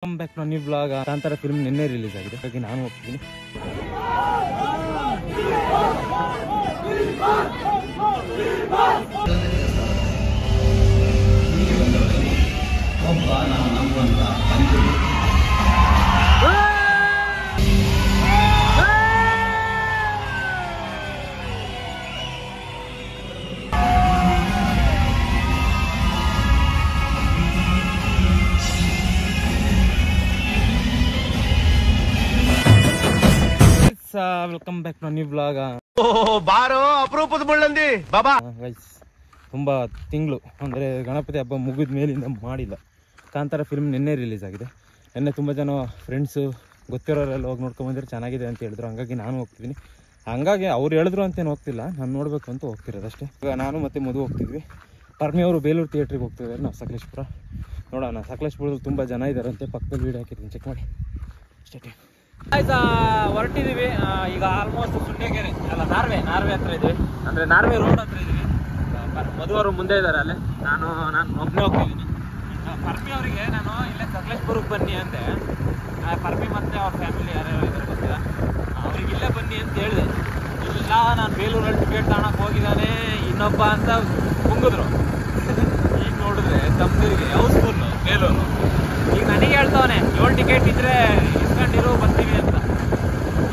Come back to new blog. Kantara film ನಿನ್ನೆ release ಆಗಿದೆ, ಹಾಗಾಗಿ ನಾನು ಹೋಗ್ತೀನಿ. Welcome back to new blog. ಬಾರೋ ಅಪರೂಪದ ಮುಳ್ಳಂದಿ ಬಾಬಾ. ತುಂಬಾ ತಿಂಗಳು ಅಂದ್ರೆ ಗಣಪತಿ ಹಬ್ಬ ಮುಗಿದ ಮೇಲಿಂದ ಮಾಡಿಲ್ಲ. ಕಾಂತಾರ ಫಿಲ್ಮ್ ನಿನ್ನೆ ರಿಲೀಸ್ ಆಗಿದೆ. ನಿನ್ನೆ ತುಂಬ ಜನ ಫ್ರೆಂಡ್ಸು ಗೊತ್ತಿರೋರೆಲ್ಲ ಹೋಗಿ ನೋಡ್ಕೊಂಬಂದ್ರೆ ಚೆನ್ನಾಗಿದೆ ಅಂತ ಹೇಳಿದ್ರು, ಹಂಗಾಗಿ ನಾನು ಹೋಗ್ತಿದ್ದೀನಿ. ಹಂಗಾಗಿ ಅವ್ರು ಹೇಳಿದ್ರು ಅಂತೇನು ಹೋಗ್ತಿಲ್ಲ, ನಾನು ನೋಡ್ಬೇಕು ಅಂತ ಹೋಗ್ತಿರೋದು ಅಷ್ಟೇ. ಈಗ ನಾನು ಮತ್ತೆ ಮದುವೆ ಹೋಗ್ತಿದ್ವಿ. ಪರ್ಮಿ ಅವರು ಬೇಲೂರು ಥಿಯೇಟ್ರಿಗೆ ಹೋಗ್ತಿದ್ದಾರೆ, ನಾವು ಸಕಲೇಶ್ಪುರ. ನೋಡೋಣ, ಸಕಲೇಶ್ಪುರದಲ್ಲಿ ತುಂಬ ಜನ ಇದ್ದಾರಂತೆ, ಪಕ್ಕದಲ್ಲಿ ವೀಡಿಯೋ ಹಾಕಿದ್ದೀನಿ, ಚೆಕ್ ಮಾಡಿ ಅಷ್ಟೇ. ಆಯ್ತಾ, ಹೊರಟಿದ್ದೀವಿ ಈಗ. ಆಲ್ಮೋಸ್ಟ್ ಸುಣ್ಯಗೆರೆ ಅಲ್ಲ, ನಾರ್ವೆ ಹತ್ರ ಇದ್ದೀವಿ, ಅಂದರೆ ನಾರ್ವೆ ರೋಡ್ ಹತ್ರ ಇದ್ದೀವಿ. ಮದುವರು ಮುಂದೆ ಇದ್ದಾರೆ ಅಲ್ಲೇ, ನಾನು ಒಬ್ಬನೇ ಹೋಗ್ತಿದ್ದೀನಿ. ಪರ್ಮಿ ಅವರಿಗೆ ನಾನು ಇಲ್ಲೇ ಸಕಲೇಶ್ಪುರಕ್ಕೆ ಬನ್ನಿ ಅಂದೆ. ಪರ್ಮಿ ಮತ್ತು ಅವ್ರ ಫ್ಯಾಮಿಲಿ ಯಾರ್ಯಾರು ಇದ್ದಾರೆ ಗೊತ್ತಿಲ್ಲ, ಅವ್ರಿಗೆ ಇಲ್ಲೇ ಬನ್ನಿ ಅಂತ ಹೇಳಿದೆ. ಇಲ್ಲ, ನಾನು ಬೇಲೂರಲ್ಲಿ ಟಿಕೆಟ್ ತಗೊಳಕ್ಕೆ ಹೋಗಿದ್ದಾನೆ ಇನ್ನೊಬ್ಬ ಅಂತ ಕುಂಗಿದ್ರು. ಈಗ ನೋಡಿದ್ರೆ ತಮ್ಮದಿರಿಗೆ ಹೌಸ್ಫುಲ್ಲು ಬೇಲೂರು. ಈಗ ನನಗೆ ಹೇಳ್ತವನೆ 7 ಟಿಕೆಟ್ ಇದ್ರೆ ಇಸ್ಕೊಂಡಿರು ಬರ್ತೀವಿ ಅಂತ.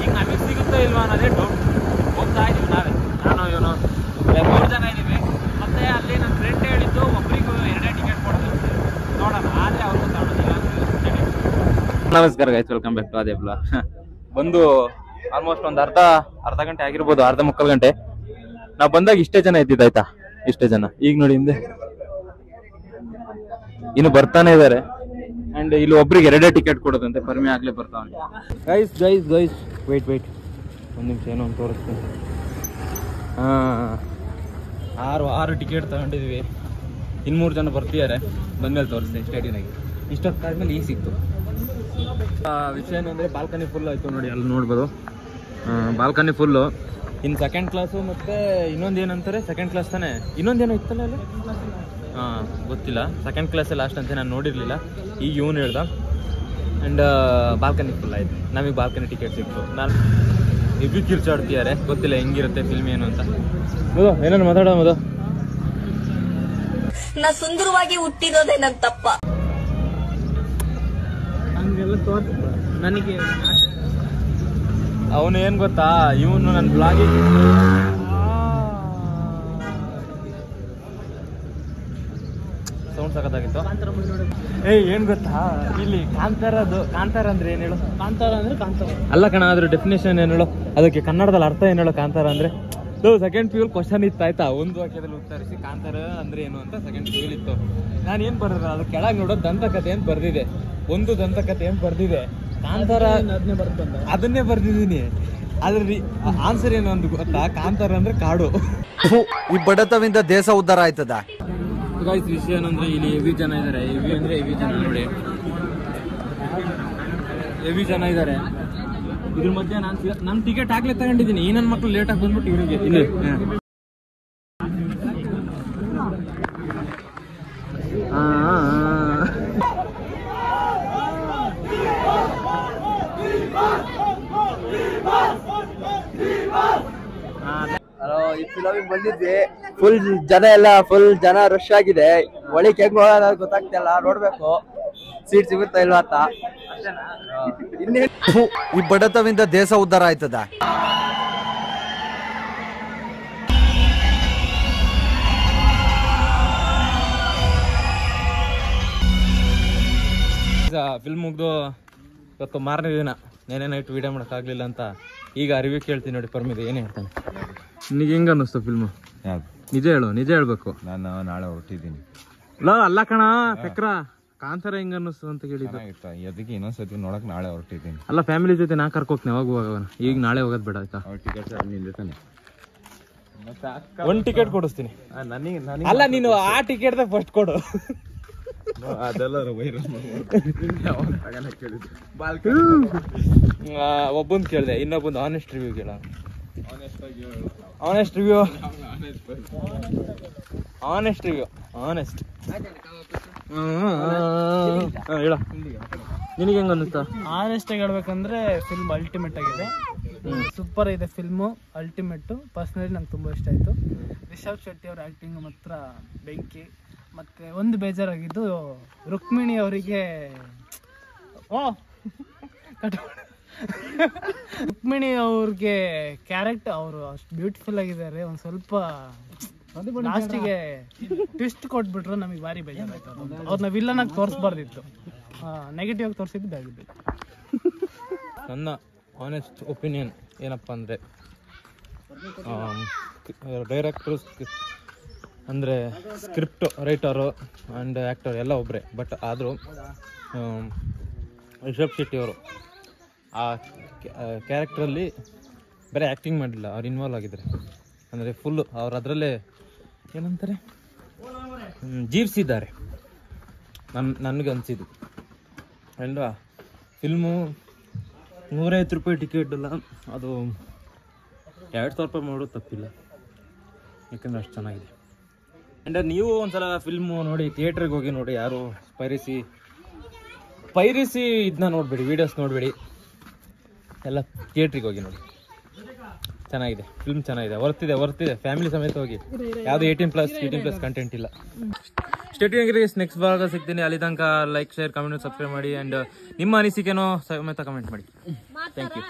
ಈಗ ನಮಗೆ ಸಿಗುತ್ತೋ ಇಲ್ವಾ ಅನ್ನೋದೇ ಡೌಟ್. ಹೋಗ್ತಾ ಇದ್ದೀವಿ ನಾನು ಇವನು 3 ಜನ ಇದ್ದೀವಿ. ಮತ್ತೆ ಅಲ್ಲಿ ನನ್ನ ಫ್ರೆಂಡ್ ಹೇಳಿದ್ದು ಒಬ್ಬರಿಗೂ 2 ಟಿಕೆಟ್ ಕೊಡೋದು. ನೋಡೋಣ, ಆದರೆ ಅವ್ರಿಗೂ ತಗೊಳ್ಳೋದಿಲ್ಲ. ನಮಸ್ಕಾರ ಗೈಸ್, ವೆಲ್ಕಮ್ ಬ್ಯಾಕ್ ಟು ಅದೇ ಬ್ಲಾಗ್. ಬಂದು ಆಲ್ಮೋಸ್ಟ್ ಒಂದು ಅರ್ಧ ಗಂಟೆ ಆಗಿರ್ಬೋದು, ಅರ್ಧ ಮುಕ್ಕಾಲು ಗಂಟೆ. ನಾವು ಬಂದಾಗ ಇಷ್ಟೇ ಜನ ಇದ್ದಿದ್ದಾಯ್ತಾ, ಇಷ್ಟೇ ಜನ. ಈಗ ನೋಡಿ ಹಿಂದೆ ಇನ್ನು ಬರ್ತಾನೆ ಇದ್ದಾರೆ. ಅಂಡ್ ಇಲ್ಲಿ ಒಬ್ರಿಗೆ 2 ಟಿಕೆಟ್ ಕೊಡೋದಂತೆ. ಪರ್ಮಿ ಆಗ್ಲೇ ಬರ್ತಾವನೆ. ಗೈಸ್ ವೆಯ್ಟ್ ಒಂದು ನಿಮಿಷ, ಏನೋ ಒಂದು ತೋರಿಸ್ತೀನಿ. 6 ಟಿಕೆಟ್ ತಗೊಂಡಿದ್ವಿ. 3 ಜನ ಬರ್ತಿದ್ದಾರೆ, ಬಂದ್ಮೇಲೆ ತೋರಿಸ್ತೀನಿ ಸ್ಟೇಡಿಯನಾಗಿ. ಇಷ್ಟೊತ್ತಾದ್ಮೇಲೆ ಈಗ ಸಿಕ್ತು. ವಿಷಯ ಏನಂದರೆ ಬಾಲ್ಕನಿ ಫುಲ್ ಆಯಿತು ನೋಡಿ, ಅಲ್ಲಿ ನೋಡ್ಬೋದು. Balcony full. ಇನ್ನು ಸೆಕೆಂಡ್ ಕ್ಲಾಸು ಮತ್ತು ಇನ್ನೊಂದು ಏನಂತಾರೆ, ಸೆಕೆಂಡ್ ಕ್ಲಾಸ್ ತಾನೇ, ಇನ್ನೊಂದೇನೋ ಇತ್ತಲ್ಲ ಅಲ್ಲಿ, ಗೊತ್ತಿಲ್ಲ. ಸೆಕೆಂಡ್ ಕ್ಲಾಸೇ ಲಾಸ್ಟ್ ಅಂತ ನಾನು ನೋಡಿರಲಿಲ್ಲ, ಈಗ ಇವನು ಹೇಳ್ದ. ಆ್ಯಂಡ್ ಬಾಲ್ಕನಿ ಫುಲ್ ಆಯಿತು, ನಮಗೆ ಬಾಲ್ಕನಿ ಟಿಕೆಟ್ ಸಿಕ್ತು. ನಾನು ಇಬ್ಬರು ಕಿರ್ಚಾಡ್ತಿದ್ದಾರೆ, ಗೊತ್ತಿಲ್ಲ ಹೆಂಗಿರುತ್ತೆ ಫಿಲ್ಮ್ ಏನು ಅಂತ. ಏನಾರು ಮಾತಾಡೋ ಮದು. ನಾ ಸುಂದರವಾಗಿ ಹುಟ್ಟಿರೋದೇ ನನ್ನ ತಪ್ಪ. ಹಂಗೆಲ್ಲ ತೋರ್ಸ ನನಗೆ. ಅವನು ಏನು ಗೊತ್ತಾ, ಇವನು ನನ್ನ ಬ್ಲಾಗಿಗೆ ಸೌಂಡ್ ಸಖತ್ತಾಗಿತ್ತು. ಏನ್ ಗೊತ್ತಾ, ಇಲ್ಲಿ ಕಾಂತಾರ ಅಂದ್ರೆ ಏನ್ ಹೇಳು? ಕಾಂತಾರ ಅಂದ್ರೆ ಕಾಂತಾರ ಅಲ್ಲ ಕಣ, ಅದ್ರ ಡೆಫಿನೇಷನ್ ಏನ್ ಹೇಳು? ಅದಕ್ಕೆ ಕನ್ನಡದಲ್ಲಿ ಅರ್ಥ ಏನ್ ಹೇಳು? ಕಾಂತಾರ ಅಂದ್ರೆ ಸೆಕೆಂಡ್ ಪಿ ಯು ಕ್ವಶನ್ ಇತ್ತು ಆಯ್ತಾ, ಒಂದು ವಾಕ್ಯದಲ್ಲಿ ಉತ್ತರಿಸಿ ಕಾಂತಾರ ಅಂದ್ರೆ ಏನು ಅಂತ ಸೆಕೆಂಡ್ ಪಿ ಯು ಇತ್ತು. ನಾನು ಏನ್ ಬರ್ದಿದೆ ಅದ್ರ ಕೆಳಗೆ ನೋಡೋ ದಂತಕಥೆ ಏನ್ ಬರ್ದಿದೆ, ಒಂದು ದಂತಕಥೆ ಏನ್ ಬರ್ದಿದೆ, ಕಾಂತಾರ ಅದನ್ನೇ ಬರ್ದಿದ್ದೀನಿ. ಅದ್ರ ಆನ್ಸರ್ ಏನು ಅಂತ ಗೊತ್ತಾ? ಕಾಂತಾರ ಅಂದ್ರೆ ಕಾಡು. ಈ ಬಡತವಿಂದ ದೇಶ ಉದ್ಧಾರ ಆಯ್ತದ. ಗೈಸ್, ವಿಷಯ ಏನಂದ್ರೆ ಇಲ್ಲಿ ಹೆವಿ ಜನ ಇದ್ದಾರೆ. ಹೆವಿ ಜನ ನೋಡಿ, ಹೆವಿ ಜನ ಇದ್ದಾರೆ. ಇದ್ರ ಮಧ್ಯೆ ನಾನು ಟಿಕೆಟ್ ಆಗ್ಲೇ ತಗೊಂಡಿದ್ದೀನಿ. ಈ ನನ್ನ ಮಕ್ಳು ಲೇಟಾಗಿ ಬಂದ್ಬಿಟ್ಟು ಇವರಿಗೆ ಇಲ್ಲಿ ಈ ಫಿಲಮಿಗೆ ಬಂದಿದ್ವಿ. ಫುಲ್ ಜನ ರಶ್ ಆಗಿದೆ. ಒಳಗೆ ಹೆಂಗ್ ಹೋಗೋದ ಗೊತ್ತಾಗ್ತಿಲ್ಲ, ನೋಡ್ಬೇಕು ಸೀಟ್ ಸಿಗುತ್ತಾ ಇಲ್ವಾ ಅಂತ. ಈ ಬಡತವಿಂದ ದೇಶ ಉದ್ಧಾರ ಆಯ್ತದ. ಫಿಲ್ಮ್ ಮುಗ್ದು ಇವತ್ತು ಮಾರನೇ ದಿನ. ನೆನೆ ನೈಟ್ ವಿಡಿಯೋ ಮಾಡೋಕ್ಕಾಗಲಿಲ್ಲ ಅಂತ ಈಗ ರಿವ್ಯೂ ಕೇಳ್ತೀನಿ ನೋಡಿ. ಪರ್ಮಿದೆ ಏನು ಹೇಳ್ತಾನೆ? ನಿನಗೆ ಹೆಂಗ ಅನ್ನಿಸ್ತು ಫಿಲ್ಮು? ನಿಜ ಹೇಳು, ನಿಜ ಹೇಳ್ಬೇಕು. ನಾನು ನಾಳೆ ಹೊರಟಿದ್ದೀನಿ. ಅಲ್ಲ ಕಣ ಚಕ್ರ, ಕಾಂತಾರ ಹೆಂಗ ಅನ್ನಿಸ್ತು ಅಂತ ಕೇಳಿದ್ದು. ಅದಕ್ಕೆ ಇನ್ನೊಂದ್ಸತಿ ನೋಡಕ್ ನಾಳೆ ಹೊರಟಿದ್ದೀನಿ. ಅಲ್ಲ, ಫ್ಯಾಮಿಲಿ ಜೊತೆ ನಾ ಕರ್ಕೋಗ್ತೀನಿ, ಯಾವಾಗ ಈಗ ನಾಳೆ ಹೋಗೋದು ಬೇಡ ಆಯ್ತಾ? ಟಿಕೆಟ್ ನಿಂದಿರ್ತಾನೆ, ಒಂದು ಟಿಕೆಟ್ ಕೊಡಿಸ್ತೀನಿ. ಅಲ್ಲ, ನೀನು ಆ ಟಿಕೆಟ್ ಫಸ್ಟ್ ಕೊಡು. ಅದೆಲ್ಲ ಒಬ್ಬಂದು ಕೇಳಿದೆ, ಇನ್ನೊಬ್ಬಂದು ಆನೆಸ್ಟ್ ರಿವ್ಯೂ ಕೇಳ. ಆನೆಸ್ಟ್ ರಿವ್ಯೂ ಹೇಳ ನಿನಗೆ ಹೆಂಗ ಅನ್ನಿಸ್ತಾ? ಆನೆಸ್ಟ್ ಆಗಿ ಹೇಳ್ಬೇಕಂದ್ರೆ ಫಿಲ್ಮ್ ಅಲ್ಟಿಮೇಟ್ ಆಗಿದೆ, ಸೂಪರ್ ಇದೆ ಫಿಲ್ಮು, ಅಲ್ಟಿಮೇಟು. ಪರ್ಸ್ನಲಿ ನಂಗೆ ತುಂಬ ಇಷ್ಟ ಆಯಿತು. ರಿಷಬ್ ಶೆಟ್ಟಿ ಅವ್ರ ಆ್ಯಕ್ಟಿಂಗ್ ಮಾತ್ರ ಬೆಂಕಿ. ಮತ್ತು ಒಂದು ಬೇಜಾರಾಗಿದ್ದು ರುಕ್ಮಿಣಿ ಅವರಿಗೆ ರುಕ್ಮಿಣಿ ಅವ್ರಿಗೆ ಕ್ಯಾರೆಕ್ಟರ್ ಅವರು ಅಷ್ಟು ಬ್ಯೂಟಿಫುಲ್ ಆಗಿದ್ದಾರೆ. ಒಂದು ಸ್ವಲ್ಪ ಲಾಸ್ಟಿಗೆ ಟ್ವಿಸ್ಟ್ ಕೊಟ್ಬಿಟ್ರು, ನಮಗೆ ಭಾರಿ ಬೇಜಾರಾಯ್ತು. ಅವ್ರನ್ನ ವಿಲ್ಲನ್ ಆಗಿ ತೋರಿಸ್ಬಾರ್ದಿತ್ತು, ನೆಗೆಟಿವ್ ಆಗಿ ತೋರಿಸಿದ್ದು ಆಗಿದ್ದು. ನನ್ನ ಆನೆಸ್ಟ್ ಒಪಿನಿಯನ್ ಏನಪ್ಪ ಅಂದರೆ, ಡೈರೆಕ್ಟರ್ ಅಂದರೆ ಸ್ಕ್ರಿಪ್ಟ್ ರೈಟರು ಆ್ಯಂಡ್ ಆ್ಯಕ್ಟರ್ ಎಲ್ಲ ಒಬ್ಬರೇ. ಬಟ್ ಆದರೂ ರಿಷಬ್ ಶೆಟ್ಟಿ ಅವರು ಆ ಕ್ಯಾರೆಕ್ಟ್ರಲ್ಲಿ ಬರೀ ಆ್ಯಕ್ಟಿಂಗ್ ಮಾಡಲಿಲ್ಲ, ಅವ್ರು ಇನ್ವಾಲ್ವ್ ಆಗಿದ್ದಾರೆ. ಅಂದರೆ ಫುಲ್ಲು ಅವ್ರು ಅದರಲ್ಲೇ ಏನಂತಾರೆ ಜೀವಿಸಿದ್ದಾರೆ ನನಗೆ ಅನಿಸಿದ್ದು. ಆ್ಯಂಡ್ ಫಿಲ್ಮು 150 ರೂಪಾಯಿ ಟಿಕೆಟ್ ಅಲ್ಲ, ಅದು 2,000 ರೂಪಾಯಿ ಮಾಡೋದು ತಪ್ಪಿಲ್ಲ, ಯಾಕಂದರೆ ಅಷ್ಟು ಚೆನ್ನಾಗಿದೆ. ಆ್ಯಂಡ್ ನೀವು ಒಂದ್ಸಲ ಫಿಲ್ಮು ನೋಡಿ, ಥಿಯೇಟ್ರಿಗೆ ಹೋಗಿ ನೋಡಿ. ಯಾರು ಪೈರಿಸಿ ಇದನ್ನ ನೋಡಬೇಡಿ, ವೀಡಿಯೋಸ್ ನೋಡಬೇಡಿ, ಎಲ್ಲ ಥಿಯೇಟ್ರಿಗೆ ಹೋಗಿ ನೋಡಿ. ಚೆನ್ನಾಗಿದೆ ಫಿಲ್ಮ್, ಚೆನ್ನಾಗಿದೆ, ವರ್ತಿದೆ. ಫ್ಯಾಮಿಲಿ ಸಮೇತ ಹೋಗಿ. ಯಾವುದು 18+ ಕಂಟೆಂಟ್ ಇಲ್ಲ. ಸ್ಟೇಟಿಂಗ್ ನೆಕ್ಸ್ಟ್ ಭಾಗ ಸಿಗ್ತೀನಿ. ಅಲ್ಲಿ ತನಕ ಲೈಕ್, ಶೇರ್, ಕಮೆಂಟ್, ಸಬ್ಸ್ಕ್ರೈಬ್ ಮಾಡಿ. ಆ್ಯಂಡ್ ನಿಮ್ಮ ಅನಿಸಿಕೆನೋ ಸಮೇತ ಕಮೆಂಟ್ ಮಾಡಿ. Thank you.